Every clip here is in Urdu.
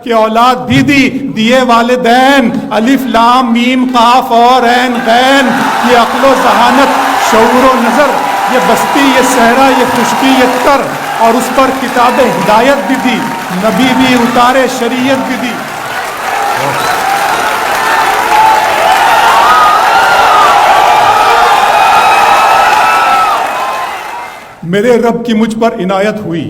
کہ اولاد بھی دی دیے والدین، الف لام میم قاف اور عین غین، یہ عقل و ذہانت شعور و نظر، یہ بستی یہ صحرا یہ خشکی یہ تر، اور اس پر کتاب ہدایت بھی دی، نبی بھی اتارے شریعت بھی دی۔ میرے رب کی مجھ پر عنایت ہوئی،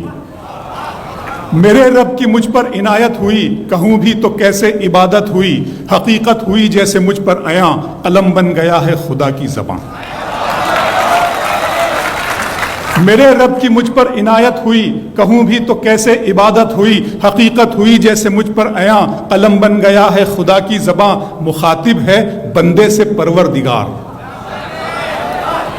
میرے رب کی مجھ پر عنایت ہوئی، کہوں بھی تو کیسے عبادت ہوئی، حقیقت ہوئی جیسے مجھ پر عیاں، قلم بن گیا ہے خدا کی زبان۔ میرے رب کی مجھ پر عنایت ہوئی، کہوں بھی تو کیسے عبادت ہوئی، حقیقت ہوئی جیسے مجھ پر عیاں، قلم بن گیا ہے خدا کی زبان۔ مخاطب ہے بندے سے پروردگار،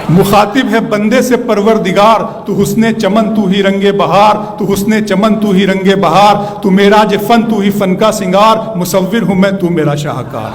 مخاطب ہے بندے سے پروردگار، تو حسن چمن تو ہی رنگ بہار، تو حسن چمن تو ہی رنگ بہار، تو معراج فن تو ہی فن کا سنگار، مصور ہوں میں تو میرا شاہکار۔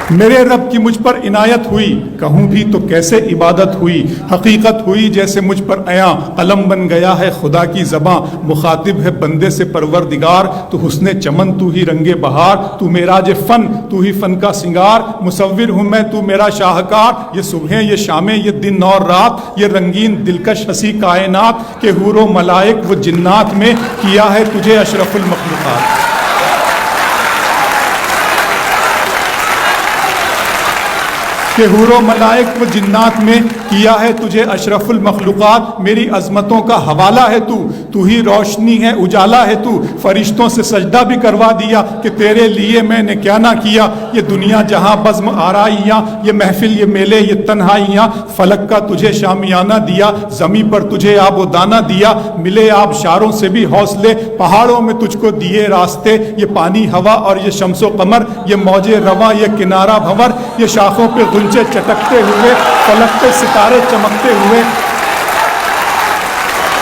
میرے رب کی مجھ پر عنایت ہوئی، کہوں بھی تو کیسے عبادت ہوئی، حقیقت ہوئی جیسے مجھ پر عیاں، قلم بن گیا ہے خدا کی زباں۔ مخاطب ہے بندے سے پروردگار، تو حسن چمن تو ہی رنگ بہار، تو معراج فن تو ہی فن کا سنگار، مصور ہوں میں تو میرا شاہکار۔ یہ صبحیں یہ شامیں یہ دن اور رات، یہ رنگین دلکش ہنسی کائنات، کہ حور و ملائک و جنات میں کیا ہے تجھے اشرف المخلوقات۔ کہ حور و ملائک و جنات میں کیا ہے تجھے اشرف المخلوقات۔ میری عظمتوں کا حوالہ ہے تو ہی روشنی ہے اجالا ہے تو، فرشتوں سے سجدہ بھی کروا دیا کہ تیرے لیے میں نے کیا نہ کیا۔ یہ دنیا جہاں بزم آرائیاں، یہ محفل یہ میلے یہ تنہائیاں، فلک کا تجھے شامیانہ دیا، زمین پر تجھے آب و دانہ دیا، ملے آبشاروں سے بھی حوصلے، پہاڑوں میں تجھ کو دیے راستے، یہ پانی ہوا اور یہ شمس و قمر، یہ موج رواں یہ کنارہ بھنور، یہ شاخوں پہ غنچے چٹکتے ہوئے، فلک پہ ستارے چمکتے ہوئے۔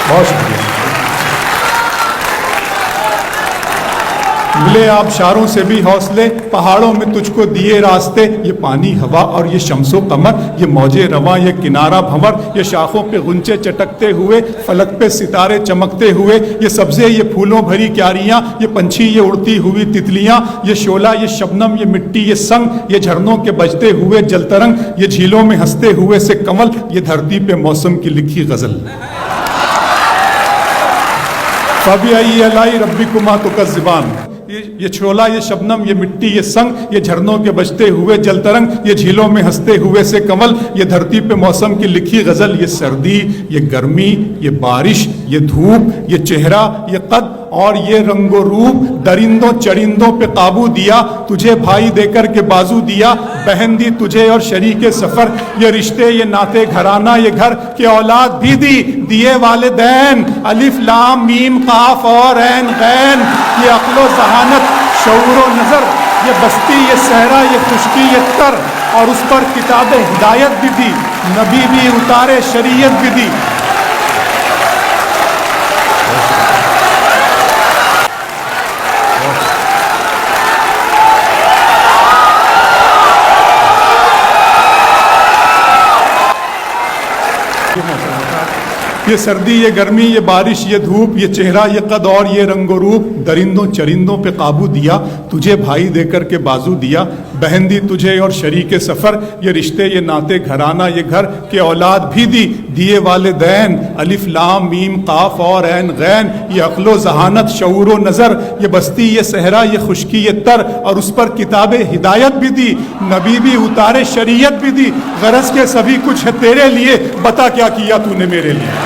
بہت شکریہ۔ ملے آبشاروں سے بھی حوصلے، پہاڑوں میں تجھ کو دیے راستے، یہ پانی ہوا اور یہ شمس و قمر، یہ موج رواں یہ کنارہ بھنور، یہ شاخوں پہ غنچے چٹکتے ہوئے، فلک پہ ستارے چمکتے ہوئے، یہ سبزے یہ پھولوں بھری کیاریاں، یہ پنچھی یہ اڑتی ہوئی تتلیاں، یہ شعلہ یہ شبنم یہ مٹی یہ سنگ، یہ جھرنوں کے بجتے ہوئے جل ترنگ، یہ جھیلوں میں ہنستے ہوئے سے کمل، یہ دھرتی پہ موسم کی لکھی غزل۔ فَبِأَيِّ آلَاءِ رَبِّكُمَا تُكَذِّبَانِ، یہ چھولا یہ شبنم یہ مٹی یہ سنگ، یہ جھرنوں کے بجتے ہوئے جل ترنگ، یہ جھیلوں میں ہنستے ہوئے سے کمل، یہ دھرتی پہ موسم کی لکھی غزل۔ یہ سردی یہ گرمی یہ بارش یہ دھوپ یہ چہرہ یہ قد اور یہ رنگ و روپ، درندوں چرندوں پہ قابو دیا، تجھے بھائی دے کر کے بازو دیا، بہن دی تجھے اور شریک سفر، یہ رشتے یہ ناتے گھرانہ یہ گھر، کہ اولاد بھی دی دیے والدین، الف لام میم قاف اور عین غین، یہ عقل و ذہانت شعور و نظر، یہ بستی یہ صحرا یہ خشکی یہ تر، اور اس پر کتاب ہدایت بھی دی، نبی بھی اتارے شریعت بھی دی۔ یہ سردی یہ گرمی یہ بارش یہ دھوپ، یہ چہرہ یہ قد اور یہ رنگ و روپ، درندوں چرندوں پہ قابو دیا، تجھے بھائی دے کر کے بازو دیا، بہن دی تجھے اور شریک سفر، یہ رشتے یہ ناتے گھرانہ یہ گھر، کہ اولاد بھی دی دیے والدین، الف لام میم قاف اور عین غین، یہ عقل و ذہانت شعور و نظر، یہ بستی یہ صحرا یہ خشکی یہ تر، اور اس پر کتاب ہدایت بھی دی، نبی بھی اتارے شریعت بھی دی۔ غرض کے سبھی کچھ ہے تیرے لیے، بتا کیا کیا تو نے میرے لیے۔